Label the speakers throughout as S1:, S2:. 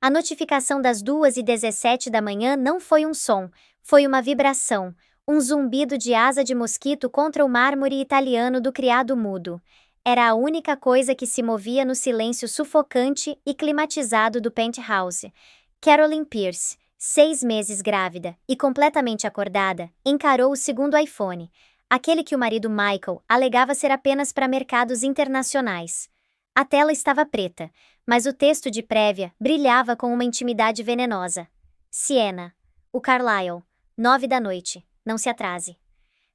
S1: A notificação das 2h17 da manhã não foi um som, foi uma vibração, um zumbido de asa de mosquito contra o mármore italiano do criado mudo. Era a única coisa que se movia no silêncio sufocante e climatizado do penthouse. Carolyn Pierce, 6 meses grávida e completamente acordada, encarou o segundo iPhone, aquele que o marido Michael alegava ser apenas para mercados internacionais. A tela estava preta, mas o texto de prévia brilhava com uma intimidade venenosa. Siena. O Carlyle. 9 da noite. Não se atrase.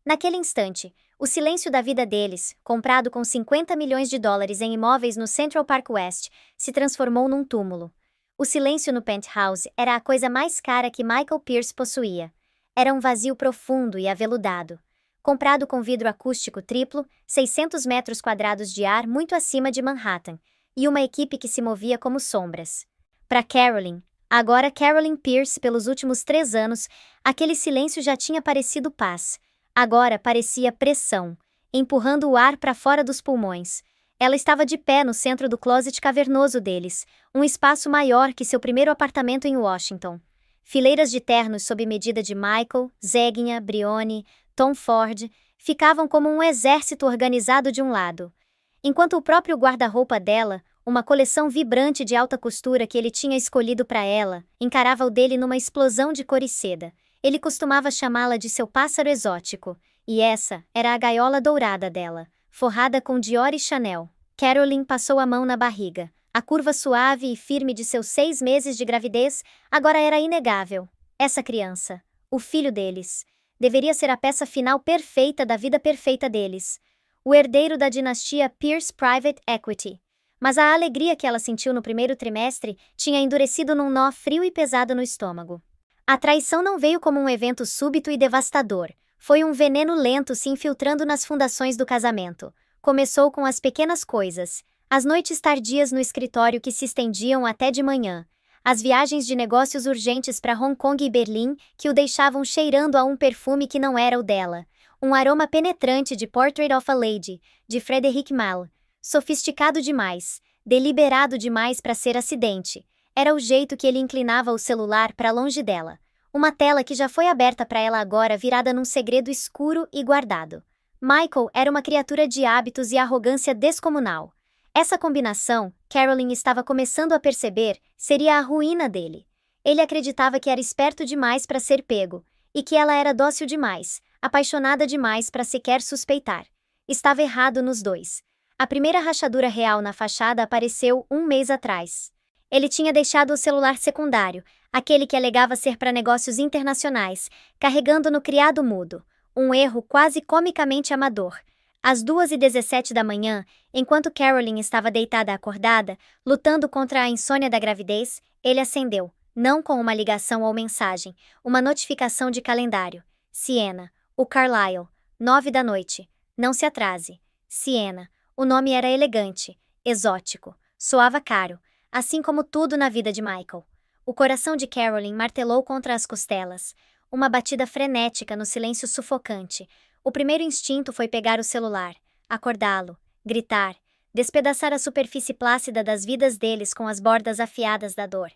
S1: Naquele instante, o silêncio da vida deles, comprado com 50 milhões de dólares em imóveis no Central Park West, se transformou num túmulo. O silêncio no penthouse era a coisa mais cara que Michael Pierce possuía. Era um vazio profundo e aveludado. Comprado com vidro acústico triplo, 600 metros quadrados de ar muito acima de Manhattan, e uma equipe que se movia como sombras. Para Carolyn, agora Carolyn Pierce pelos últimos 3 anos, aquele silêncio já tinha parecido paz. Agora parecia pressão, empurrando o ar para fora dos pulmões. Ela estava de pé no centro do closet cavernoso deles, um espaço maior que seu primeiro apartamento em Washington. Fileiras de ternos sob medida de Michael, Zegna, Brioni, Tom Ford, ficavam como um exército organizado de um lado. Enquanto o próprio guarda-roupa dela, uma coleção vibrante de alta costura que ele tinha escolhido para ela, encarava o dele numa explosão de cor e seda. Ele costumava chamá-la de seu pássaro exótico, e essa era a gaiola dourada dela, forrada com Dior e Chanel. Carolyn passou a mão na barriga. A curva suave e firme de seus 6 meses de gravidez agora era inegável. Essa criança, o filho deles, deveria ser a peça final perfeita da vida perfeita deles. O herdeiro da dinastia Pierce Private Equity. Mas a alegria que ela sentiu no primeiro trimestre tinha endurecido num nó frio e pesado no estômago. A traição não veio como um evento súbito e devastador. Foi um veneno lento se infiltrando nas fundações do casamento. Começou com as pequenas coisas, as noites tardias no escritório que se estendiam até de manhã, as viagens de negócios urgentes para Hong Kong e Berlim que o deixavam cheirando a um perfume que não era o dela, um aroma penetrante de Portrait of a Lady, de Frederic Malle, sofisticado demais, deliberado demais para ser acidente. Era o jeito que ele inclinava o celular para longe dela. Uma tela que já foi aberta para ela agora virada num segredo escuro e guardado. Michael era uma criatura de hábitos e arrogância descomunal. Essa combinação, Carolyn estava começando a perceber, seria a ruína dele. Ele acreditava que era esperto demais para ser pego, e que ela era dócil demais, apaixonada demais para sequer suspeitar. Estava errado nos dois. A primeira rachadura real na fachada apareceu 1 mês atrás. Ele tinha deixado o celular secundário, aquele que alegava ser para negócios internacionais, carregando no criado mudo. Um erro quase comicamente amador. Às 2h17 da manhã, enquanto Carolyn estava deitada acordada, lutando contra a insônia da gravidez, ele acendeu, não com uma ligação ou mensagem, uma notificação de calendário. Siena. O Carlyle. 9 da noite. Não se atrase. Siena. O nome era elegante, exótico, soava caro, assim como tudo na vida de Michael. O coração de Carolyn martelou contra as costelas, uma batida frenética no silêncio sufocante. O primeiro instinto foi pegar o celular, acordá-lo, gritar, despedaçar a superfície plácida das vidas deles com as bordas afiadas da dor.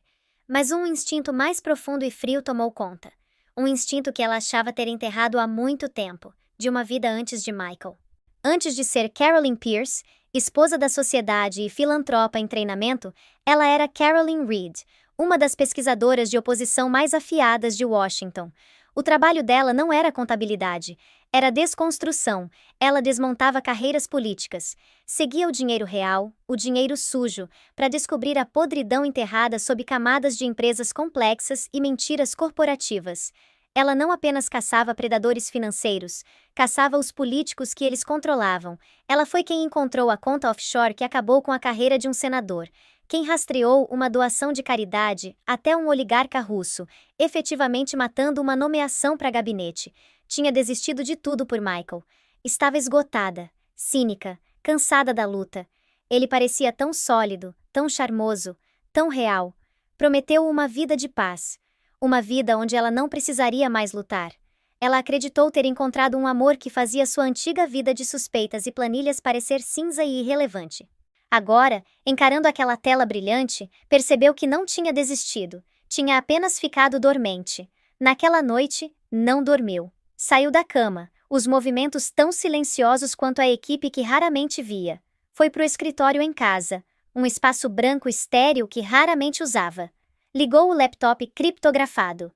S1: Mas um instinto mais profundo e frio tomou conta. Um instinto que ela achava ter enterrado há muito tempo, de uma vida antes de Michael. Antes de ser Carolyn Pierce, esposa da sociedade e filantropa em treinamento, ela era Carolyn Reed, uma das pesquisadoras de oposição mais afiadas de Washington. O trabalho dela não era contabilidade, era desconstrução. Ela desmontava carreiras políticas, seguia o dinheiro real, o dinheiro sujo, para descobrir a podridão enterrada sob camadas de empresas complexas e mentiras corporativas. Ela não apenas caçava predadores financeiros, caçava os políticos que eles controlavam. Ela foi quem encontrou a conta offshore que acabou com a carreira de um senador, quem rastreou uma doação de caridade até um oligarca russo, efetivamente matando uma nomeação para gabinete. Tinha desistido de tudo por Michael. Estava esgotada, cínica, cansada da luta. Ele parecia tão sólido, tão charmoso, tão real. Prometeu uma vida de paz. Uma vida onde ela não precisaria mais lutar. Ela acreditou ter encontrado um amor que fazia sua antiga vida de suspeitas e planilhas parecer cinza e irrelevante. Agora, encarando aquela tela brilhante, percebeu que não tinha desistido, tinha apenas ficado dormente. Naquela noite, não dormiu. Saiu da cama, os movimentos tão silenciosos quanto a equipe que raramente via. Foi pro escritório em casa, um espaço branco estéril que raramente usava. Ligou o laptop criptografado.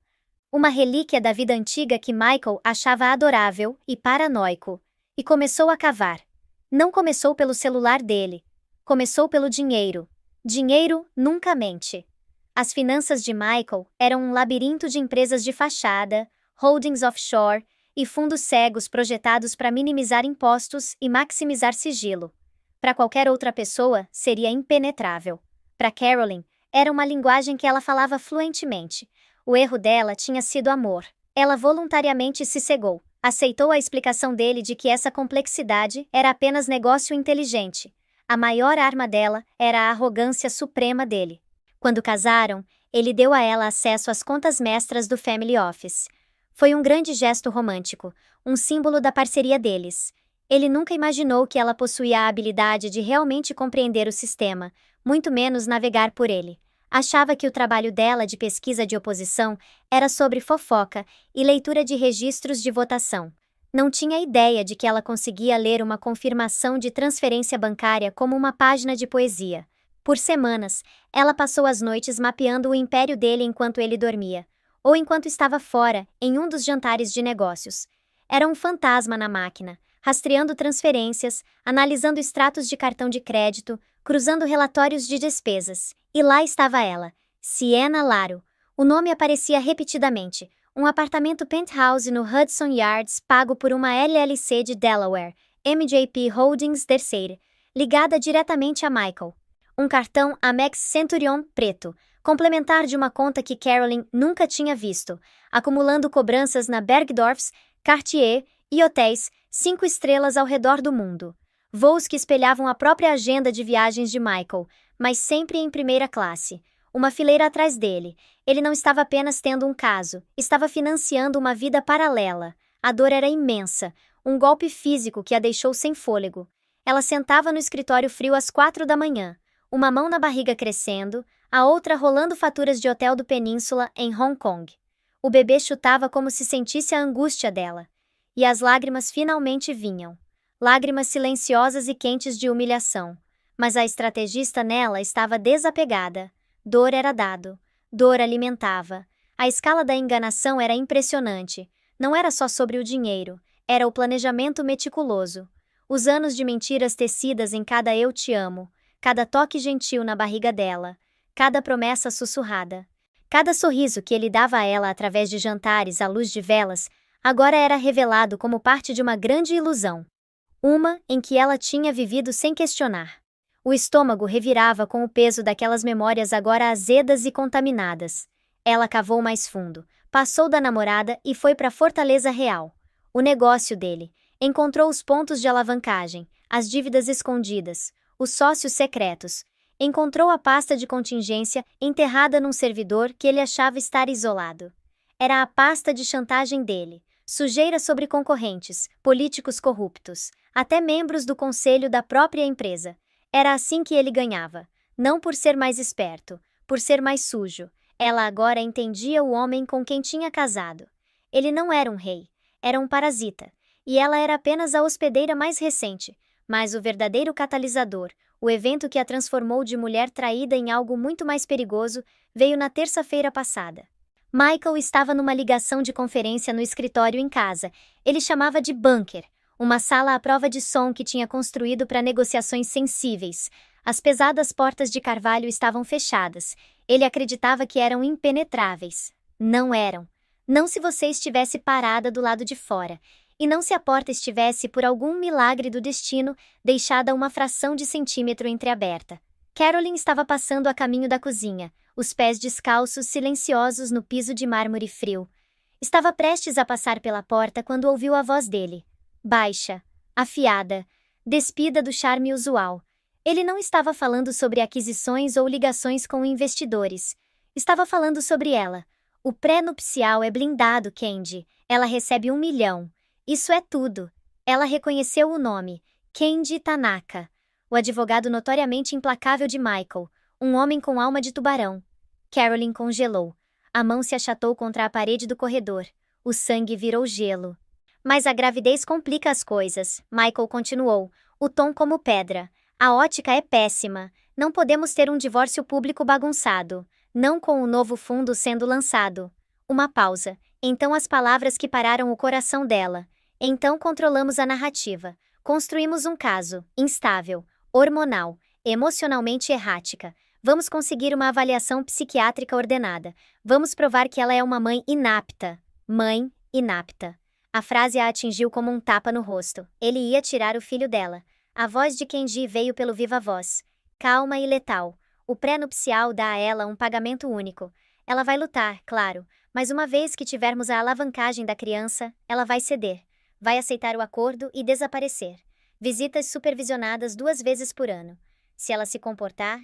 S1: Uma relíquia da vida antiga que Michael achava adorável e paranoico. E começou a cavar. Não começou pelo celular dele. Começou pelo dinheiro. Dinheiro nunca mente. As finanças de Michael eram um labirinto de empresas de fachada, holdings offshore e fundos cegos projetados para minimizar impostos e maximizar sigilo. Para qualquer outra pessoa, seria impenetrável. Para Carolyn, era uma linguagem que ela falava fluentemente. O erro dela tinha sido amor. Ela voluntariamente se cegou. Aceitou a explicação dele de que essa complexidade era apenas negócio inteligente. A maior arma dela era a arrogância suprema dele. Quando casaram, ele deu a ela acesso às contas mestras do Family Office. Foi um grande gesto romântico, um símbolo da parceria deles. Ele nunca imaginou que ela possuía a habilidade de realmente compreender o sistema, muito menos navegar por ele. Achava que o trabalho dela de pesquisa de oposição era sobre fofoca e leitura de registros de votação. Não tinha ideia de que ela conseguia ler uma confirmação de transferência bancária como uma página de poesia. Por semanas, ela passou as noites mapeando o império dele enquanto ele dormia, ou enquanto estava fora, em um dos jantares de negócios. Era um fantasma na máquina, rastreando transferências, analisando extratos de cartão de crédito, cruzando relatórios de despesas. E lá estava ela, Sienna Laro. O nome aparecia repetidamente. Um apartamento penthouse no Hudson Yards pago por uma LLC de Delaware, MJP Holdings III, ligada diretamente a Michael. Um cartão Amex Centurion preto, complementar de uma conta que Carolyn nunca tinha visto, acumulando cobranças na Bergdorf's, Cartier e hotéis 5 estrelas ao redor do mundo. Voos que espelhavam a própria agenda de viagens de Michael, mas sempre em primeira classe. Uma fileira atrás dele. Ele não estava apenas tendo um caso, estava financiando uma vida paralela. A dor era imensa, um golpe físico que a deixou sem fôlego. Ela sentava no escritório frio às 4 da manhã, uma mão na barriga crescendo, a outra rolando faturas de hotel do Península em Hong Kong. O bebê chutava como se sentisse a angústia dela. E as lágrimas finalmente vinham. Lágrimas silenciosas e quentes de humilhação. Mas a estrategista nela estava desapegada. Dor era dado. Dor alimentava. A escala da enganação era impressionante. Não era só sobre o dinheiro. Era o planejamento meticuloso. Os anos de mentiras tecidas em cada eu te amo. Cada toque gentil na barriga dela. Cada promessa sussurrada. Cada sorriso que ele dava a ela através de jantares à luz de velas, agora era revelado como parte de uma grande ilusão. Uma em que ela tinha vivido sem questionar. O estômago revirava com o peso daquelas memórias agora azedas e contaminadas. Ela cavou mais fundo, passou da namorada e foi para a Fortaleza Real. O negócio dele. Encontrou os pontos de alavancagem, as dívidas escondidas, os sócios secretos. Encontrou a pasta de contingência enterrada num servidor que ele achava estar isolado. Era a pasta de chantagem dele. Sujeira sobre concorrentes, políticos corruptos, até membros do conselho da própria empresa. Era assim que ele ganhava. Não por ser mais esperto, por ser mais sujo. Ela agora entendia o homem com quem tinha casado. Ele não era um rei, era um parasita. E ela era apenas a hospedeira mais recente, mas o verdadeiro catalisador, o evento que a transformou de mulher traída em algo muito mais perigoso, veio na terça-feira passada. Michael estava numa ligação de conferência no escritório em casa. Ele chamava de bunker, uma sala à prova de som que tinha construído para negociações sensíveis. As pesadas portas de carvalho estavam fechadas. Ele acreditava que eram impenetráveis. Não eram. Não se você estivesse parada do lado de fora. E não se a porta estivesse, por algum milagre do destino, deixada uma fração de centímetro entreaberta. Carolyn estava passando a caminho da cozinha, os pés descalços silenciosos no piso de mármore frio. Estava prestes a passar pela porta quando ouviu a voz dele. Baixa, afiada, despida do charme usual. Ele não estava falando sobre aquisições ou ligações com investidores. Estava falando sobre ela. O pré-nupcial é blindado, Candy. Ela recebe 1 milhão. Isso é tudo. Ela reconheceu o nome. Candy Tanaka. o advogado notoriamente implacável de Michael, um homem com alma de tubarão. Carolyn congelou. A mão se achatou contra a parede do corredor. O sangue virou gelo. Mas a gravidez complica as coisas, Michael continuou, o tom como pedra. A ótica é péssima. Não podemos ter um divórcio público bagunçado. Não com o novo fundo sendo lançado. Uma pausa. Então as palavras que pararam o coração dela. Então controlamos a narrativa. Construímos um caso, instável, hormonal, emocionalmente errática. Vamos conseguir uma avaliação psiquiátrica ordenada. Vamos provar que ela é uma mãe inapta. Mãe inapta. A frase a atingiu como um tapa no rosto. Ele ia tirar o filho dela. A voz de Kenji veio pelo viva voz. Calma e letal. O pré-nupcial dá a ela um pagamento único. Ela vai lutar, claro, mas uma vez que tivermos a alavancagem da criança, ela vai ceder. Vai aceitar o acordo e desaparecer. Visitas supervisionadas 2 vezes por ano. Se ela se comportar...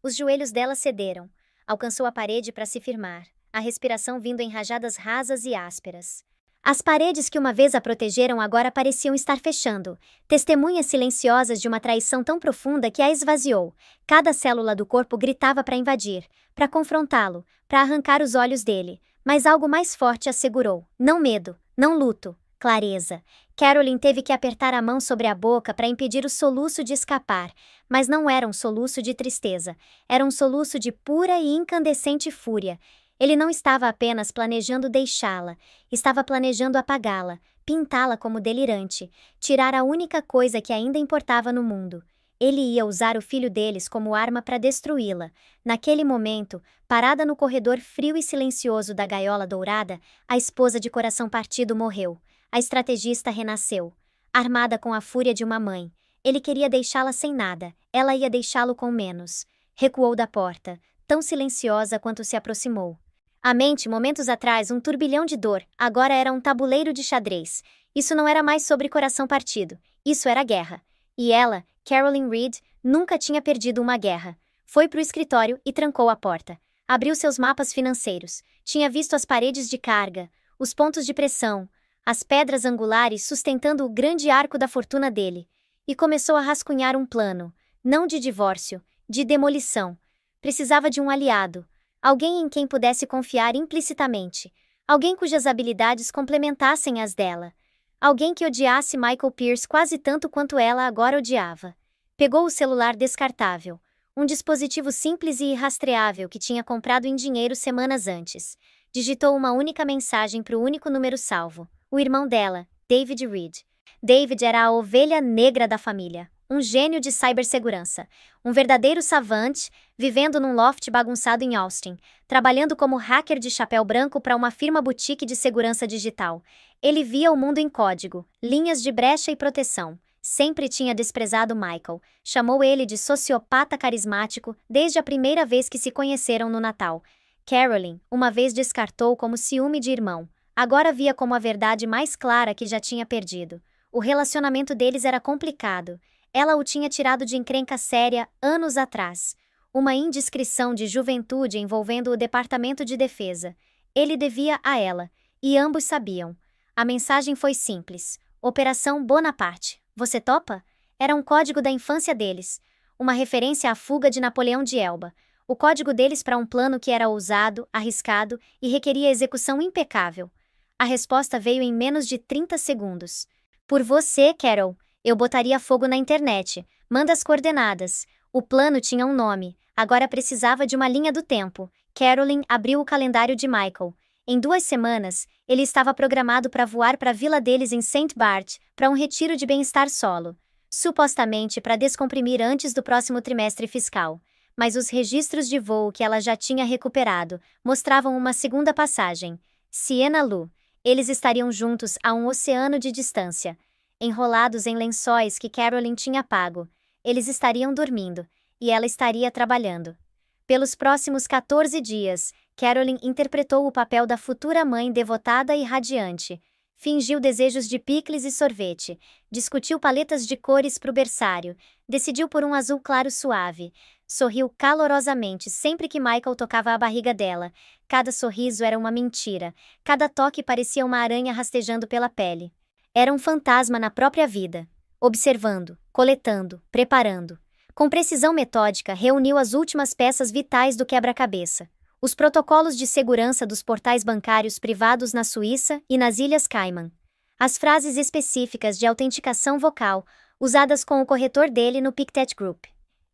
S1: Os joelhos dela cederam. Alcançou a parede para se firmar, a respiração vindo em rajadas rasas e ásperas. As paredes que uma vez a protegeram agora pareciam estar fechando, testemunhas silenciosas de uma traição tão profunda que a esvaziou. Cada célula do corpo gritava para invadir, para confrontá-lo, para arrancar os olhos dele. Mas algo mais forte a segurou. Não medo, não luto, clareza. Carolyn teve que apertar a mão sobre a boca para impedir o soluço de escapar, mas não era um soluço de tristeza, era um soluço de pura e incandescente fúria. Ele não estava apenas planejando deixá-la, estava planejando apagá-la, pintá-la como delirante, tirar a única coisa que ainda importava no mundo. Ele ia usar o filho deles como arma para destruí-la. Naquele momento, parada no corredor frio e silencioso da gaiola dourada, a esposa de coração partido morreu. A estrategista renasceu, armada com a fúria de uma mãe. Ele queria deixá-la sem nada, ela ia deixá-lo com menos. Recuou da porta, tão silenciosa quanto se aproximou. A mente, momentos atrás, um turbilhão de dor, agora era um tabuleiro de xadrez. Isso não era mais sobre coração partido, isso era guerra. E ela, Carolyn Reed, nunca tinha perdido uma guerra. Foi para o escritório e trancou a porta. Abriu seus mapas financeiros. Tinha visto as paredes de carga, os pontos de pressão, as pedras angulares sustentando o grande arco da fortuna dele, e começou a rascunhar um plano, não de divórcio, de demolição. Precisava de um aliado, alguém em quem pudesse confiar implicitamente, alguém cujas habilidades complementassem as dela, alguém que odiasse Michael Pierce quase tanto quanto ela agora odiava. Pegou o celular descartável, um dispositivo simples e irrastreável que tinha comprado em dinheiro semanas antes. Digitou uma única mensagem para o único número salvo. O irmão dela, David Reed. David era a ovelha negra da família, um gênio de cibersegurança, um verdadeiro savant, vivendo num loft bagunçado em Austin, trabalhando como hacker de chapéu branco para uma firma boutique de segurança digital. Ele via o mundo em código, linhas de brecha e proteção. Sempre tinha desprezado Michael, chamou ele de sociopata carismático desde a primeira vez que se conheceram no Natal. Carolyn, uma vez descartou como ciúme de irmão. Agora via como a verdade mais clara que já tinha perdido. O relacionamento deles era complicado. Ela o tinha tirado de encrenca séria anos atrás. Uma indiscrição de juventude envolvendo o Departamento de Defesa. Ele devia a ela, e ambos sabiam. A mensagem foi simples. Operação Bonaparte. Você topa? Era um código da infância deles. Uma referência à fuga de Napoleão de Elba. O código deles para um plano que era ousado, arriscado e requeria execução impecável. A resposta veio em menos de 30 segundos. Por você, Carol, eu botaria fogo na internet. Manda as coordenadas. O plano tinha um nome. Agora precisava de uma linha do tempo. Carolyn abriu o calendário de Michael. Em 2 semanas, ele estava programado para voar para a vila deles em Saint Bart, para um retiro de bem-estar solo. Supostamente para descomprimir antes do próximo trimestre fiscal. Mas os registros de voo que ela já tinha recuperado mostravam uma segunda passagem. Sienna Lu. Eles estariam juntos a um oceano de distância, enrolados em lençóis que Carolyn tinha pago. Eles estariam dormindo, e ela estaria trabalhando. Pelos próximos 14 dias, Carolyn interpretou o papel da futura mãe devotada e radiante. Fingiu desejos de picles e sorvete, discutiu paletas de cores para o berçário, decidiu por um azul claro suave, sorriu calorosamente sempre que Michael tocava a barriga dela. Cada sorriso era uma mentira, cada toque parecia uma aranha rastejando pela pele. Era um fantasma na própria vida, observando, coletando, preparando. Com precisão metódica, reuniu as últimas peças vitais do quebra-cabeça. Os protocolos de segurança dos portais bancários privados na Suíça e nas Ilhas Cayman. As frases específicas de autenticação vocal, usadas com o corretor dele no Pictet Group.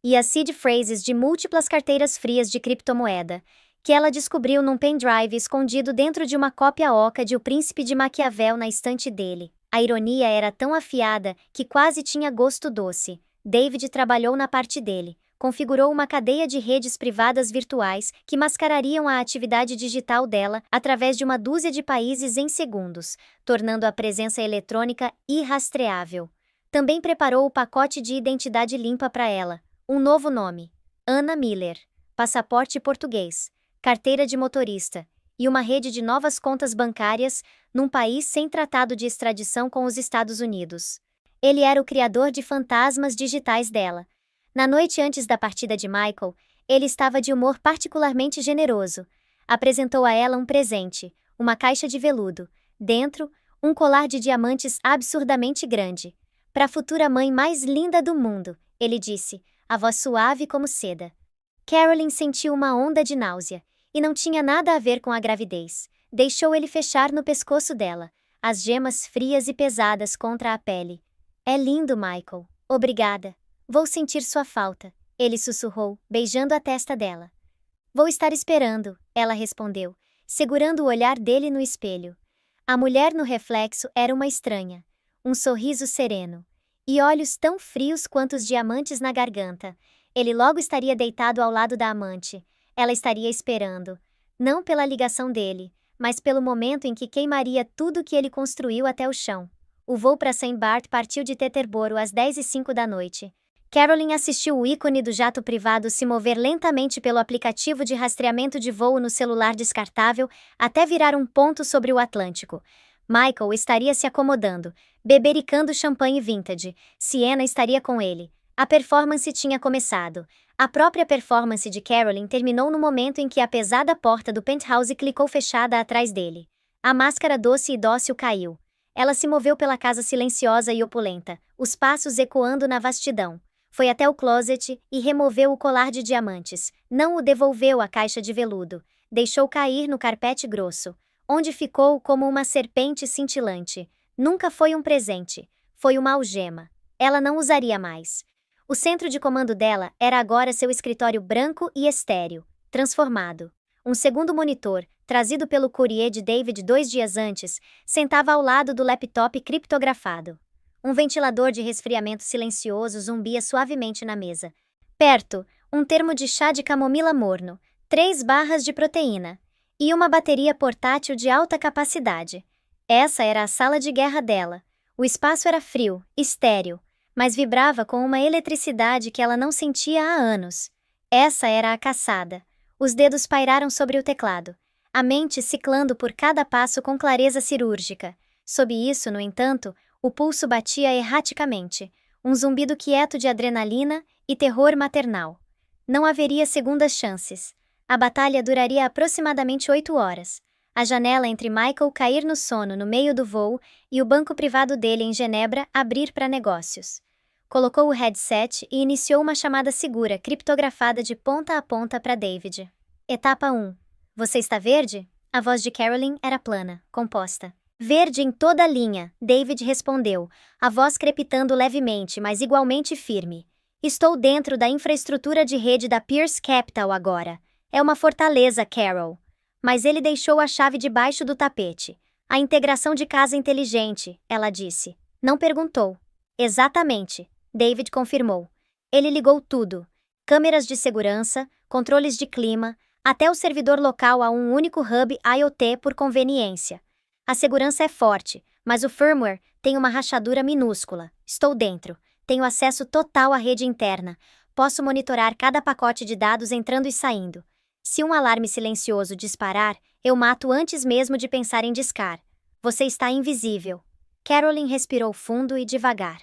S1: E as seed phrases de múltiplas carteiras frias de criptomoeda, que ela descobriu num pendrive escondido dentro de uma cópia oca de O Príncipe de Maquiavel na estante dele. A ironia era tão afiada que quase tinha gosto doce. David trabalhou na parte dele, configurou uma cadeia de redes privadas virtuais que mascarariam a atividade digital dela através de uma dúzia de países em segundos, tornando a presença eletrônica irrastreável. Também preparou o pacote de identidade limpa para ela, um novo nome, Anna Miller, passaporte português, carteira de motorista, e uma rede de novas contas bancárias num país sem tratado de extradição com os Estados Unidos. Ele era o criador de fantasmas digitais dela. Na noite antes da partida de Michael, ele estava de humor particularmente generoso. Apresentou a ela um presente, uma caixa de veludo. Dentro, um colar de diamantes absurdamente grande. Para a futura mãe mais linda do mundo, ele disse, a voz suave como seda. Carolyn sentiu uma onda de náusea, e não tinha nada a ver com a gravidez. Deixou ele fechar no pescoço dela, as gemas frias e pesadas contra a pele. É lindo, Michael. Obrigada. Vou sentir sua falta, ele sussurrou, beijando a testa dela. Vou estar esperando, ela respondeu, segurando o olhar dele no espelho. A mulher no reflexo era uma estranha. Um sorriso sereno. E olhos tão frios quanto os diamantes na garganta. Ele logo estaria deitado ao lado da amante. Ela estaria esperando. Não pela ligação dele, mas pelo momento em que queimaria tudo que ele construiu até o chão. O voo para Saint Bart partiu de Teterboro às 10h05 da noite. Carolyn assistiu o ícone do jato privado se mover lentamente pelo aplicativo de rastreamento de voo no celular descartável até virar um ponto sobre o Atlântico. Michael estaria se acomodando, bebericando champanhe vintage. Sienna estaria com ele. A performance tinha começado. A própria performance de Carolyn terminou no momento em que a pesada porta do penthouse clicou fechada atrás dele. A máscara doce e dócil caiu. Ela se moveu pela casa silenciosa e opulenta, os passos ecoando na vastidão. Foi até o closet e removeu o colar de diamantes. Não o devolveu à caixa de veludo. Deixou cair no carpete grosso, onde ficou como uma serpente cintilante. Nunca foi um presente. Foi uma algema. Ela não usaria mais. O centro de comando dela era agora seu escritório branco e estéril, transformado. Um segundo monitor, trazido pelo courrier de David 2 dias antes, sentava ao lado do laptop criptografado. Um ventilador de resfriamento silencioso zumbia suavemente na mesa. Perto, um termo de chá de camomila morno, 3 barras de proteína e uma bateria portátil de alta capacidade. Essa era a sala de guerra dela. O espaço era frio, estéril, mas vibrava com uma eletricidade que ela não sentia há anos. Essa era a caçada. Os dedos pairaram sobre o teclado, a mente ciclando por cada passo com clareza cirúrgica. Sob isso, no entanto, o pulso batia erraticamente, um zumbido quieto de adrenalina e terror maternal. Não haveria segundas chances. A batalha duraria aproximadamente 8 horas. A janela entre Michael cair no sono no meio do voo e o banco privado dele em Genebra abrir para negócios. Colocou o headset e iniciou uma chamada segura, criptografada de ponta a ponta para David. Etapa 1. Você está verde? A voz de Carolyn era plana, composta. Verde em toda a linha, David respondeu, a voz crepitando levemente, mas igualmente firme. Estou dentro da infraestrutura de rede da Pierce Capital agora. É uma fortaleza, Carol. Mas ele deixou a chave debaixo do tapete. A integração de casa inteligente, ela disse. Não perguntou. Exatamente, David confirmou. Ele ligou tudo. Câmeras de segurança, controles de clima, até o servidor local a um único hub IoT por conveniência. A segurança é forte, mas o firmware tem uma rachadura minúscula. Estou dentro. Tenho acesso total à rede interna. Posso monitorar cada pacote de dados entrando e saindo. Se um alarme silencioso disparar, eu mato antes mesmo de pensar em discar. Você está invisível. Carolyn respirou fundo e devagar.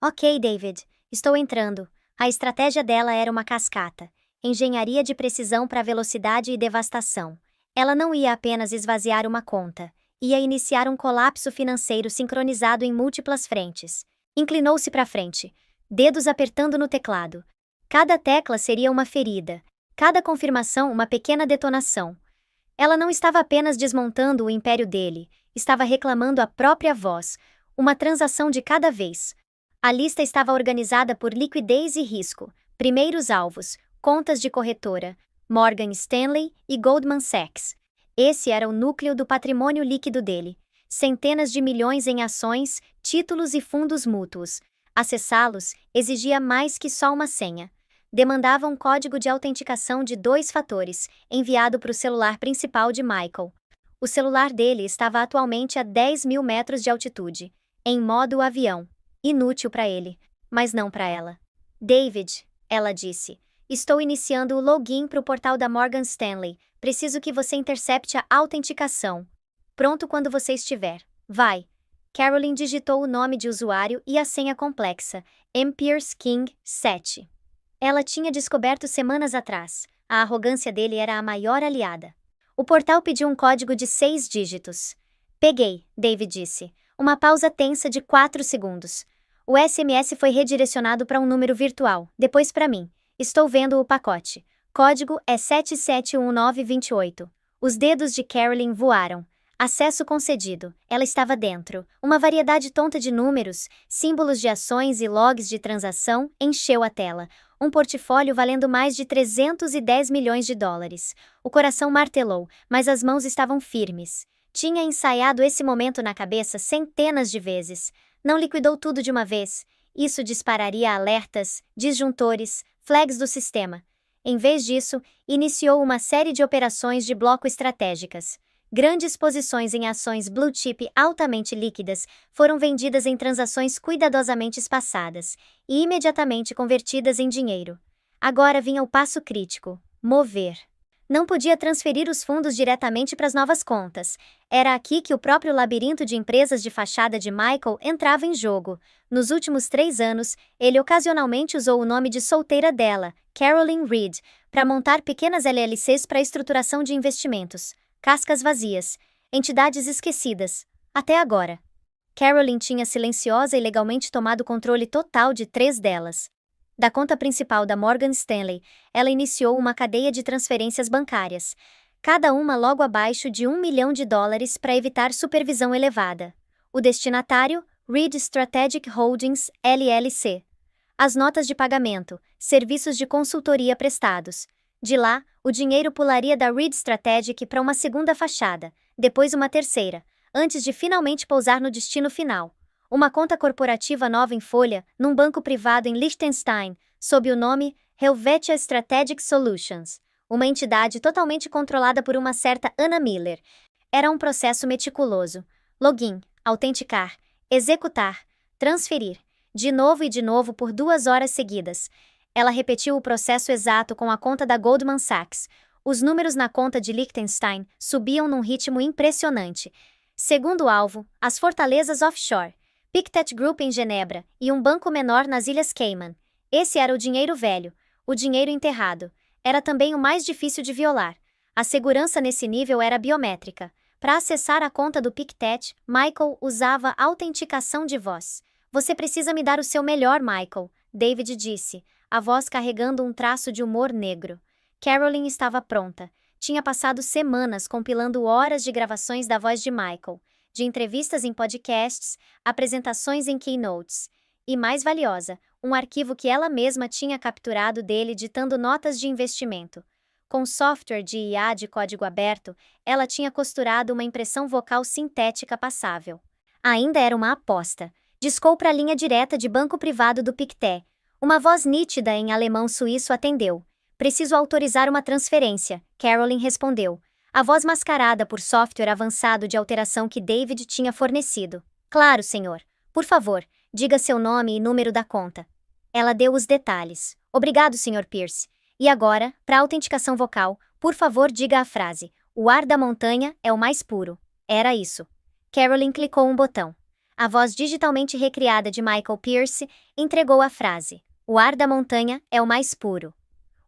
S1: Ok, David. Estou entrando. A estratégia dela era uma cascata. Engenharia de precisão para velocidade e devastação. Ela não ia apenas esvaziar uma conta. Ia iniciar um colapso financeiro sincronizado em múltiplas frentes. Inclinou-se para frente, dedos apertando no teclado. Cada tecla seria uma ferida, cada confirmação uma pequena detonação. Ela não estava apenas desmontando o império dele, estava reclamando a própria voz, uma transação de cada vez. A lista estava organizada por liquidez e risco. Primeiros alvos, contas de corretora, Morgan Stanley e Goldman Sachs. Esse era o núcleo do patrimônio líquido dele. Centenas de milhões em ações, títulos e fundos mútuos. Acessá-los exigia mais que só uma senha. Demandava um código de autenticação de 2 fatores, enviado para o celular principal de Michael. O celular dele estava atualmente a 10.000 metros de altitude, em modo avião. Inútil para ele, mas não para ela. David, ela disse, estou iniciando o login para o portal da Morgan Stanley. Preciso que você intercepte a autenticação. Pronto quando você estiver. Vai. Carolyn digitou o nome de usuário e a senha complexa, M. Pierce King, 7. Ela tinha descoberto semanas atrás. A arrogância dele era a maior aliada. O portal pediu um código de 6 dígitos. Peguei, David disse. Uma pausa tensa de 4 segundos. O SMS foi redirecionado para um número virtual, depois para mim. Estou vendo o pacote. Código é 771928. Os dedos de Carolyn voaram. Acesso concedido. Ela estava dentro. Uma variedade tonta de números, símbolos de ações e logs de transação encheu a tela. Um portfólio valendo mais de 310 milhões de dólares. O coração martelou, mas as mãos estavam firmes. Tinha ensaiado esse momento na cabeça centenas de vezes. Não liquidou tudo de uma vez. Isso dispararia alertas, disjuntores, flags do sistema. Em vez disso, iniciou uma série de operações de bloco estratégicas. Grandes posições em ações blue chip altamente líquidas foram vendidas em transações cuidadosamente espaçadas e imediatamente convertidas em dinheiro. Agora vinha o passo crítico: mover. Não podia transferir os fundos diretamente para as novas contas. Era aqui que o próprio labirinto de empresas de fachada de Michael entrava em jogo. Nos últimos 3 anos, ele ocasionalmente usou o nome de solteira dela, Carolyn Reed, para montar pequenas LLCs para estruturação de investimentos. Cascas vazias, entidades esquecidas, até agora. Carolyn tinha silenciosa e legalmente tomado controle total de 3 delas. Da conta principal da Morgan Stanley, ela iniciou uma cadeia de transferências bancárias, cada uma logo abaixo de $1 milhão para evitar supervisão elevada. O destinatário, Reed Strategic Holdings, LLC. As notas de pagamento, serviços de consultoria prestados. De lá, o dinheiro pularia da Reed Strategic para uma segunda fachada, depois uma terceira, antes de finalmente pousar no destino final. Uma conta corporativa nova em folha, num banco privado em Liechtenstein, sob o nome Helvetia Strategic Solutions, uma entidade totalmente controlada por uma certa Anna Miller. Era um processo meticuloso. Login, autenticar, executar, transferir, de novo e de novo por 2 horas seguidas. Ela repetiu o processo exato com a conta da Goldman Sachs. Os números na conta de Liechtenstein subiam num ritmo impressionante. Segundo alvo, as fortalezas offshore, Pictet Group em Genebra e um banco menor nas Ilhas Cayman. Esse era o dinheiro velho, o dinheiro enterrado. Era também o mais difícil de violar. A segurança nesse nível era biométrica. Para acessar a conta do Pictet, Michael usava autenticação de voz. Você precisa me dar o seu melhor, Michael, David disse, a voz carregando um traço de humor negro. Carolyn estava pronta. Tinha passado semanas compilando horas de gravações da voz de Michael, de entrevistas em podcasts, apresentações em keynotes. E mais valiosa, um arquivo que ela mesma tinha capturado dele ditando notas de investimento. Com software de IA de código aberto, ela tinha costurado uma impressão vocal sintética passável. Ainda era uma aposta. Discou para a linha direta de banco privado do Pictet. Uma voz nítida em alemão suíço atendeu. Preciso autorizar uma transferência, Carolyn respondeu. A voz mascarada por software avançado de alteração que David tinha fornecido. Claro, senhor. Por favor, diga seu nome e número da conta. Ela deu os detalhes. Obrigado, Sr. Pierce. E agora, para autenticação vocal, por favor diga a frase: o ar da montanha é o mais puro. Era isso. Carolyn clicou um botão. A voz digitalmente recriada de Michael Pierce entregou a frase: o ar da montanha é o mais puro.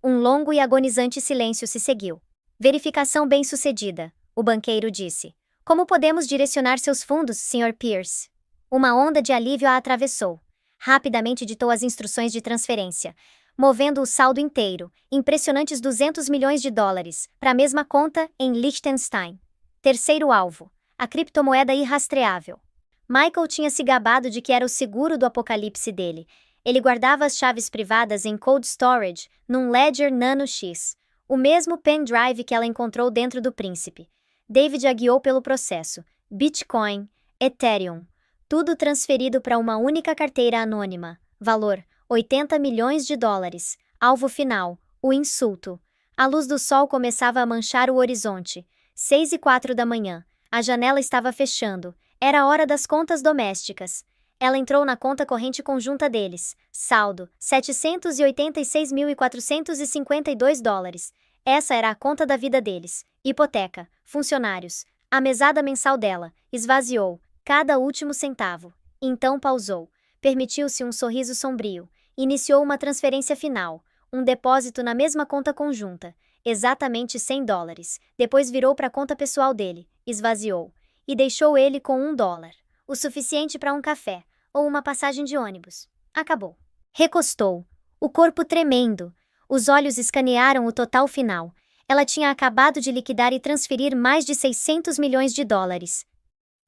S1: Um longo e agonizante silêncio se seguiu. Verificação bem-sucedida, o banqueiro disse. Como podemos direcionar seus fundos, Sr. Pierce? Uma onda de alívio a atravessou. Rapidamente ditou as instruções de transferência. movendo o saldo inteiro, impressionantes 200 milhões de dólares, para a mesma conta em Liechtenstein. Terceiro alvo, a criptomoeda irrastreável. Michael tinha se gabado de que era o seguro do apocalipse dele. Ele guardava as chaves privadas em cold storage, num Ledger Nano X, o mesmo pendrive que ela encontrou dentro do príncipe. David a guiou pelo processo. Bitcoin, Ethereum, tudo transferido para uma única carteira anônima. Valor, 80 milhões de dólares. Alvo final, o insulto. A luz do sol começava a manchar o horizonte. 6h04 da manhã. A janela estava fechando. Era a hora das contas domésticas. Ela entrou na conta corrente conjunta deles. Saldo, 786.452 dólares. Essa era a conta da vida deles. Hipoteca, funcionários. A mesada mensal dela. Esvaziou. Cada último centavo. Então pausou. Permitiu-se um sorriso sombrio. Iniciou uma transferência final. Um depósito na mesma conta conjunta. Exatamente 100 dólares. Depois virou para a conta pessoal dele. Esvaziou. E deixou ele com $1. O suficiente para um café. Ou uma passagem de ônibus. Acabou. Recostou. O corpo tremendo. Os olhos escanearam o total final. Ela tinha acabado de liquidar e transferir mais de 600 milhões de dólares.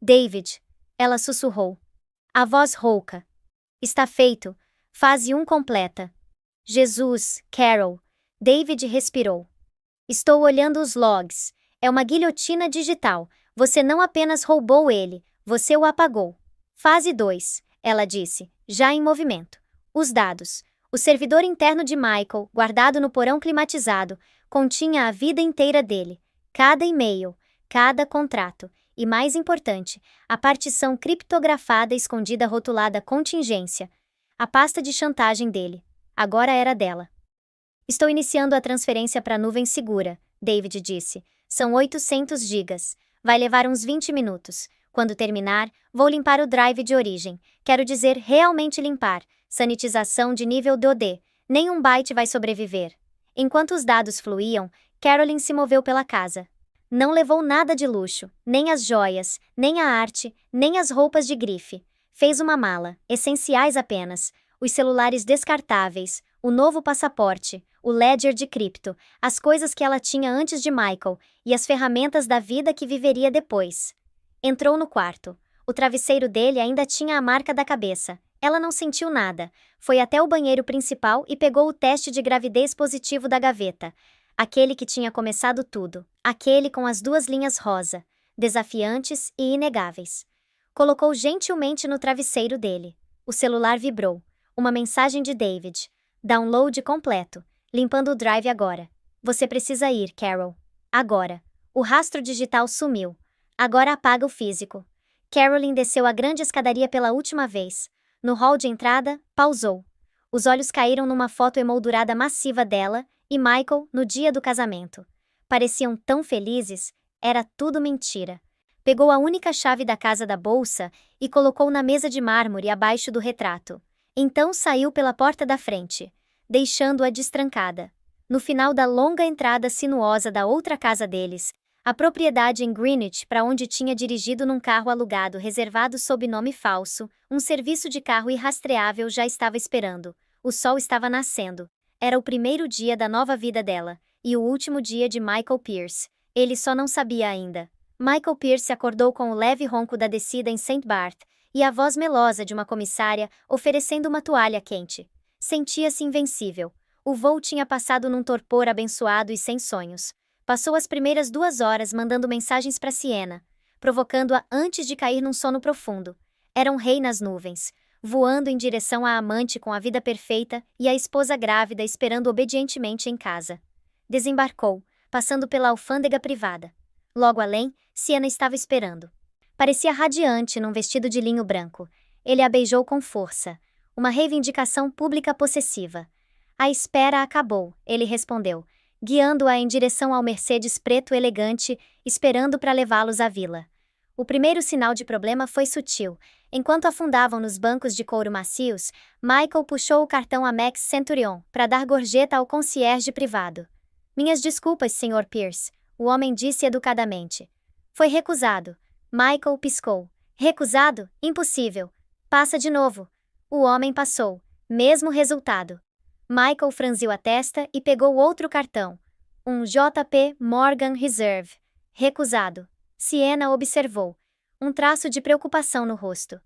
S1: David. Ela sussurrou. A voz rouca. Está feito. Fase 1 completa. Jesus, Carol. David respirou. Estou olhando os logs. É uma guilhotina digital. Você não apenas roubou ele, você o apagou. Fase 2. Ela disse, já em movimento. Os dados. O servidor interno de Michael, guardado no porão climatizado, continha a vida inteira dele. Cada e-mail, cada contrato. E mais importante, a partição criptografada escondida rotulada contingência. A pasta de chantagem dele. Agora era dela. Estou iniciando a transferência para a nuvem segura, David disse. São 800 gigas. Vai levar uns 20 minutos. Quando terminar, vou limpar o drive de origem. Quero dizer realmente limpar. Sanitização de nível DoD. Nenhum byte vai sobreviver. Enquanto os dados fluíam, Carolyn se moveu pela casa. Não levou nada de luxo, nem as joias, nem a arte, nem as roupas de grife. Fez uma mala, essenciais apenas. Os celulares descartáveis, o novo passaporte, o ledger de cripto, as coisas que ela tinha antes de Michael e as ferramentas da vida que viveria depois. Entrou no quarto. O travesseiro dele ainda tinha a marca da cabeça. Ela não sentiu nada. Foi até o banheiro principal e pegou o teste de gravidez positivo da gaveta. Aquele que tinha começado tudo. Aquele com as 2 linhas rosa, desafiantes e inegáveis. Colocou gentilmente no travesseiro dele. O celular vibrou. Uma mensagem de David. Download completo. Limpando o drive agora. Você precisa ir, Carol. Agora. O rastro digital sumiu. Agora apaga o físico. Carolyn desceu a grande escadaria pela última vez. No hall de entrada, pausou. Os olhos caíram numa foto emoldurada massiva dela e Michael no dia do casamento. Pareciam tão felizes, era tudo mentira. Pegou a única chave da casa da bolsa e colocou na mesa de mármore abaixo do retrato. Então saiu pela porta da frente, deixando-a destrancada. No final da longa entrada sinuosa da outra casa deles, a propriedade em Greenwich para onde tinha dirigido num carro alugado reservado sob nome falso, um serviço de carro irrastreável já estava esperando. O sol estava nascendo. Era o primeiro dia da nova vida dela, e o último dia de Michael Pierce. Ele só não sabia ainda. Michael Pierce acordou com o leve ronco da descida em St. Barth, e a voz melosa de uma comissária oferecendo uma toalha quente. Sentia-se invencível. O voo tinha passado num torpor abençoado e sem sonhos. Passou as primeiras 2 horas mandando mensagens para Siena, provocando-a antes de cair num sono profundo. Era um rei nas nuvens, voando em direção à amante com a vida perfeita e a esposa grávida esperando obedientemente em casa. Desembarcou, passando pela alfândega privada. Logo além, Siena estava esperando. Parecia radiante num vestido de linho branco. Ele a beijou com força. Uma reivindicação pública possessiva. A espera acabou, ele respondeu, guiando-a em direção ao Mercedes preto elegante, esperando para levá-los à vila. O primeiro sinal de problema foi sutil. Enquanto afundavam nos bancos de couro macios, Michael puxou o cartão Amex Centurion para dar gorjeta ao concierge privado. Minhas desculpas, Sr. Pierce, o homem disse educadamente. Foi recusado. Michael piscou. Recusado? Impossível. Passa de novo. O homem passou. Mesmo resultado. Michael franziu a testa e pegou outro cartão. Um JP Morgan Reserve. Recusado. Sienna observou. Um traço de preocupação no rosto.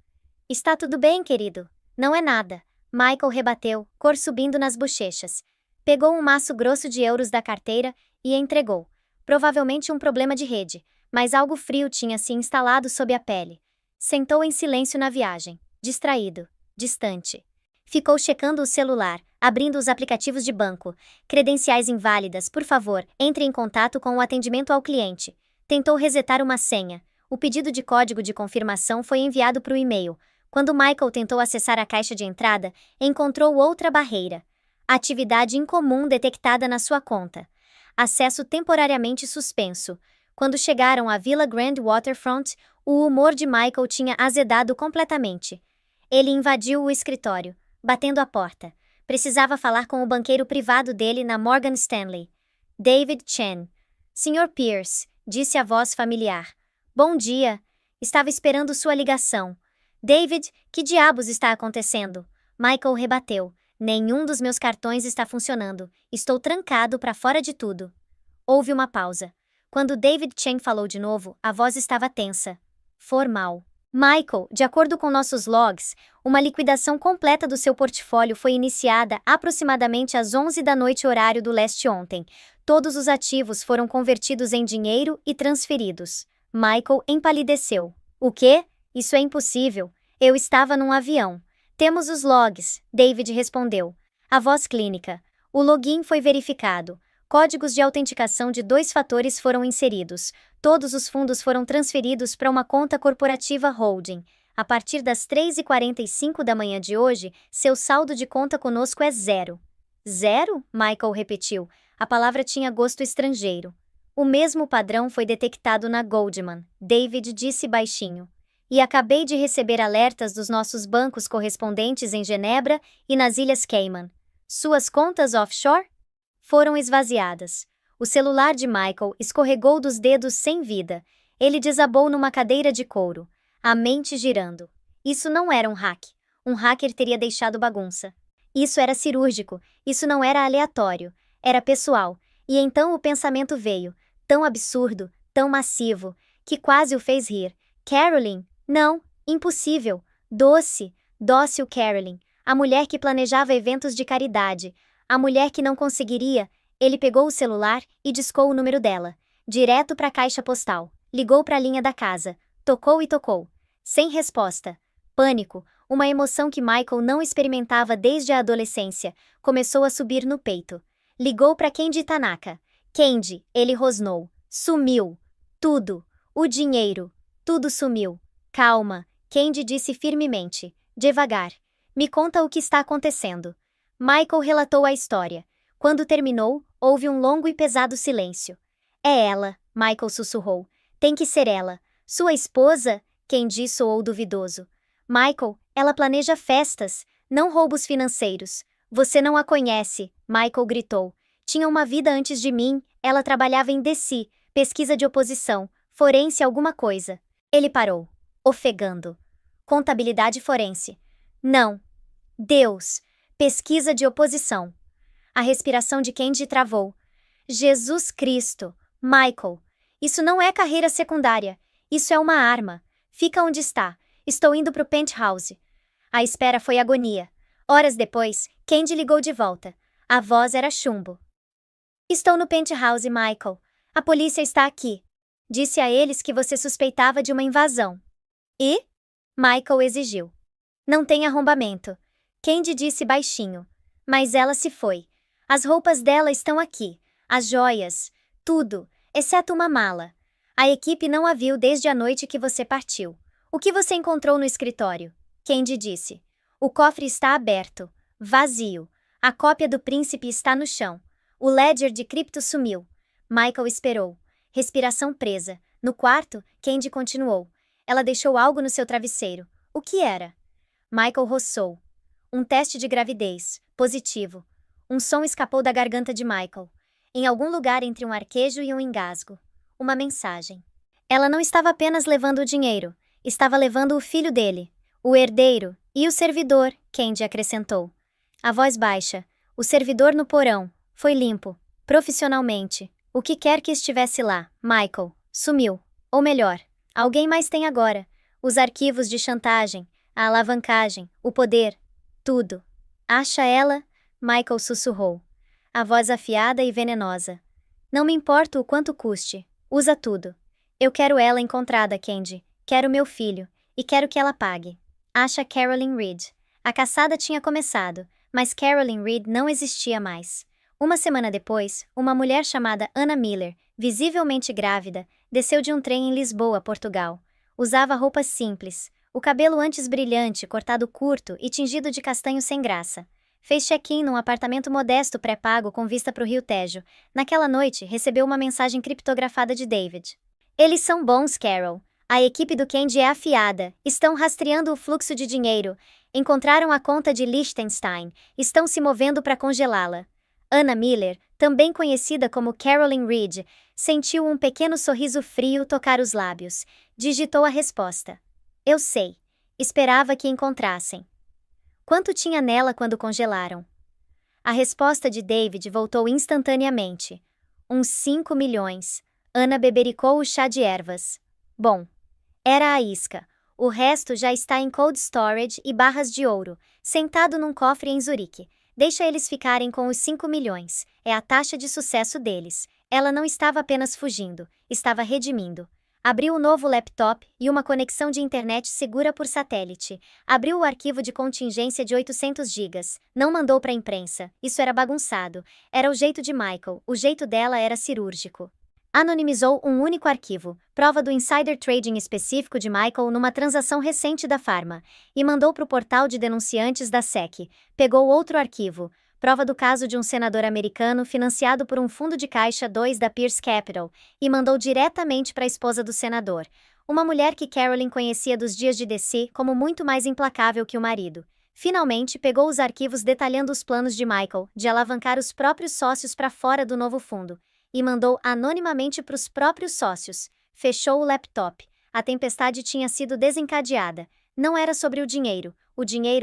S1: Está tudo bem, querido? Não é nada. Michael rebateu, cor subindo nas bochechas. Pegou um maço grosso de euros da carteira e entregou. Provavelmente um problema de rede, mas algo frio tinha se instalado sob a pele. Sentou em silêncio na viagem, distraído, distante. Ficou checando o celular, abrindo os aplicativos de banco. Credenciais inválidas, por favor, entre em contato com o atendimento ao cliente. Tentou resetar uma senha. O pedido de código de confirmação foi enviado para o e-mail. Quando Michael tentou acessar a caixa de entrada, encontrou outra barreira. Atividade incomum detectada na sua conta. Acesso temporariamente suspenso. Quando chegaram à Villa Grand Waterfront, o humor de Michael tinha azedado completamente. Ele invadiu o escritório, batendo a porta. Precisava falar com o banqueiro privado dele na Morgan Stanley. David Chen. Sr. Pierce, disse a voz familiar. Bom dia. Estava esperando sua ligação. David, que diabos está acontecendo? Michael rebateu. Nenhum dos meus cartões está funcionando. Estou trancado para fora de tudo. Houve uma pausa. Quando David Chen falou de novo, a voz estava tensa. Formal. Michael, de acordo com nossos logs, uma liquidação completa do seu portfólio foi iniciada aproximadamente às 11 da noite horário do leste ontem. Todos os ativos foram convertidos em dinheiro e transferidos. Michael empalideceu. O quê? Isso é impossível. Eu estava num avião. Temos os logs, David respondeu. A voz clínica. O login foi verificado. Códigos de autenticação de 2 fatores foram inseridos. Todos os fundos foram transferidos para uma conta corporativa holding. A partir das 3h45 da manhã de hoje, seu saldo de conta conosco é 0. 0? Michael repetiu. A palavra tinha gosto estrangeiro. O mesmo padrão foi detectado na Goldman, David disse baixinho. E acabei de receber alertas dos nossos bancos correspondentes em Genebra e nas Ilhas Cayman. Suas contas offshore? Foram esvaziadas. O celular de Michael escorregou dos dedos sem vida. Ele desabou numa cadeira de couro, a mente girando. Isso não era um hack. Um hacker teria deixado bagunça. Isso era cirúrgico, isso não era aleatório, era pessoal. E então o pensamento veio, tão absurdo, tão massivo, que quase o fez rir. Carolyn? Não, impossível. Dócil Carolyn, a mulher que planejava eventos de caridade, a mulher que não conseguiria. Ele pegou o celular e discou o número dela, direto para a caixa postal. Ligou para a linha da casa, tocou e tocou. Sem resposta. Pânico, uma emoção que Michael não experimentava desde a adolescência, começou a subir no peito. Ligou para Candy Tanaka. Candy, ele rosnou. Sumiu. Tudo. O dinheiro. Tudo sumiu. Calma, Candy disse firmemente. Devagar. Me conta o que está acontecendo. Michael relatou a história. Quando terminou, houve um longo e pesado silêncio. É ela, Michael sussurrou. Tem que ser ela. Sua esposa? Candy soou duvidoso. Michael, ela planeja festas, não roubos financeiros. Você não a conhece, Michael gritou. Tinha uma vida antes de mim, ela trabalhava em DC, pesquisa de oposição, forense alguma coisa. Ele parou, ofegando. Contabilidade forense. Não. Deus. Pesquisa de oposição. A respiração de Candy travou. Jesus Cristo. Michael. Isso não é carreira secundária. Isso é uma arma. Fica onde está. Estou indo pro penthouse. A espera foi agonia. Horas depois, Candy ligou de volta. A voz era chumbo. Estou no penthouse, Michael. A polícia está aqui. Disse a eles que você suspeitava de uma invasão. E? Michael exigiu. Não tem arrombamento. Candy disse baixinho. Mas ela se foi. As roupas dela estão aqui. As joias. Tudo, exceto uma mala. A equipe não a viu desde a noite que você partiu. O que você encontrou no escritório? Candy disse. O cofre está aberto. Vazio. A cópia do príncipe está no chão. O ledger de cripto sumiu. Michael esperou. Respiração presa. No quarto, Candy continuou. Ela deixou algo no seu travesseiro. O que era? Michael roçou. Um teste de gravidez. Positivo. Um som escapou da garganta de Michael. Em algum lugar entre um arquejo e um engasgo. Uma mensagem. Ela não estava apenas levando o dinheiro. Estava levando o filho dele. O herdeiro. E o servidor, Candy acrescentou. A voz baixa. O servidor no porão. Foi limpo. Profissionalmente. O que quer que estivesse lá, Michael, sumiu. Ou melhor, alguém mais tem agora. Os arquivos de chantagem, a alavancagem, o poder. Tudo. Acha ela? Michael sussurrou. A voz afiada e venenosa. Não me importa o quanto custe. Usa tudo. Eu quero ela encontrada, Candy. Quero meu filho. E quero que ela pague. Acha Carolyn Reed. A caçada tinha começado, mas Carolyn Reed não existia mais. Uma semana depois, uma mulher chamada Anna Miller, visivelmente grávida, desceu de um trem em Lisboa, Portugal. Usava roupas simples, o cabelo antes brilhante, cortado curto e tingido de castanho sem graça. Fez check-in num apartamento modesto pré-pago com vista para o Rio Tejo. Naquela noite, recebeu uma mensagem criptografada de David. Eles são bons, Carol. A equipe do Candy é afiada. Estão rastreando o fluxo de dinheiro. Encontraram a conta de Liechtenstein. Estão se movendo para congelá-la. Anna Miller, também conhecida como Carolyn Reed, sentiu um pequeno sorriso frio tocar os lábios. Digitou a resposta. Eu sei. Esperava que encontrassem. Quanto tinha nela quando congelaram? A resposta de David voltou instantaneamente. Uns 5 milhões. Anna bebericou o chá de ervas. Bom, era a isca. O resto já está em cold storage e barras de ouro, sentado num cofre em Zurique. Deixa eles ficarem com os 5 milhões. É a taxa de sucesso deles. Ela não estava apenas fugindo, estava redimindo. Abriu o novo laptop e uma conexão de internet segura por satélite. Abriu o arquivo de contingência de 800 gigas. Não mandou para a imprensa. Isso era bagunçado. Era o jeito de Michael. O jeito dela era cirúrgico. Anonimizou um único arquivo, prova do insider trading específico de Michael numa transação recente da Pharma, e mandou para o portal de denunciantes da SEC. Pegou outro arquivo, prova do caso de um senador americano financiado por um fundo de caixa 2 da Pierce Capital, e mandou diretamente para a esposa do senador, uma mulher que Carolyn conhecia dos dias de DC como muito mais implacável que o marido. Finalmente, pegou os arquivos detalhando os planos de Michael de alavancar os próprios sócios para fora do novo fundo, e mandou anonimamente para os próprios sócios. Fechou o laptop. A tempestade tinha sido desencadeada. Não era sobre o dinheiro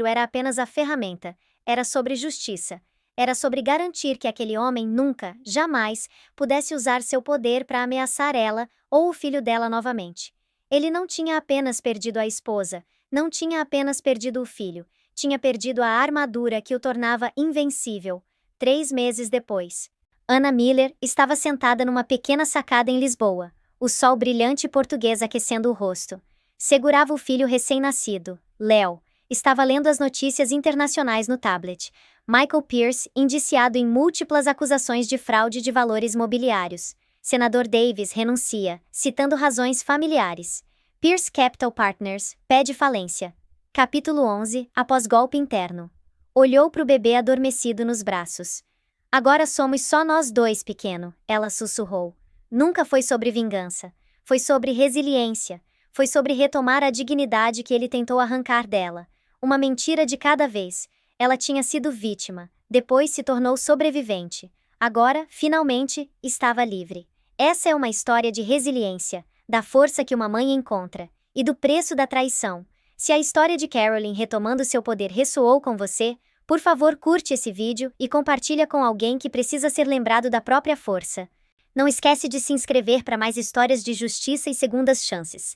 S1: era apenas a ferramenta. Era sobre justiça. Era sobre garantir que aquele homem nunca, jamais, pudesse usar seu poder para ameaçar ela ou o filho dela novamente. Ele não tinha apenas perdido a esposa, não tinha apenas perdido o filho, tinha perdido a armadura que o tornava invencível. 3 meses depois, Anna Miller estava sentada numa pequena sacada em Lisboa, o sol brilhante português aquecendo o rosto. Segurava o filho recém-nascido, Léo. Estava lendo as notícias internacionais no tablet. Michael Pierce, indiciado em múltiplas acusações de fraude de valores mobiliários. Senador Davis renuncia, citando razões familiares. Pierce Capital Partners pede falência. Capítulo 11, após golpe interno. Olhou para o bebê adormecido nos braços. Agora somos só nós dois, pequeno, ela sussurrou. Nunca foi sobre vingança. Foi sobre resiliência. Foi sobre retomar a dignidade que ele tentou arrancar dela. Uma mentira de cada vez. Ela tinha sido vítima, depois se tornou sobrevivente. Agora, finalmente, estava livre. Essa é uma história de resiliência, da força que uma mãe encontra, e do preço da traição. Se a história de Carolyn retomando seu poder ressoou com você, por favor curte esse vídeo e compartilha com alguém que precisa ser lembrado da própria força. Não esquece de se inscrever para mais histórias de justiça e segundas chances.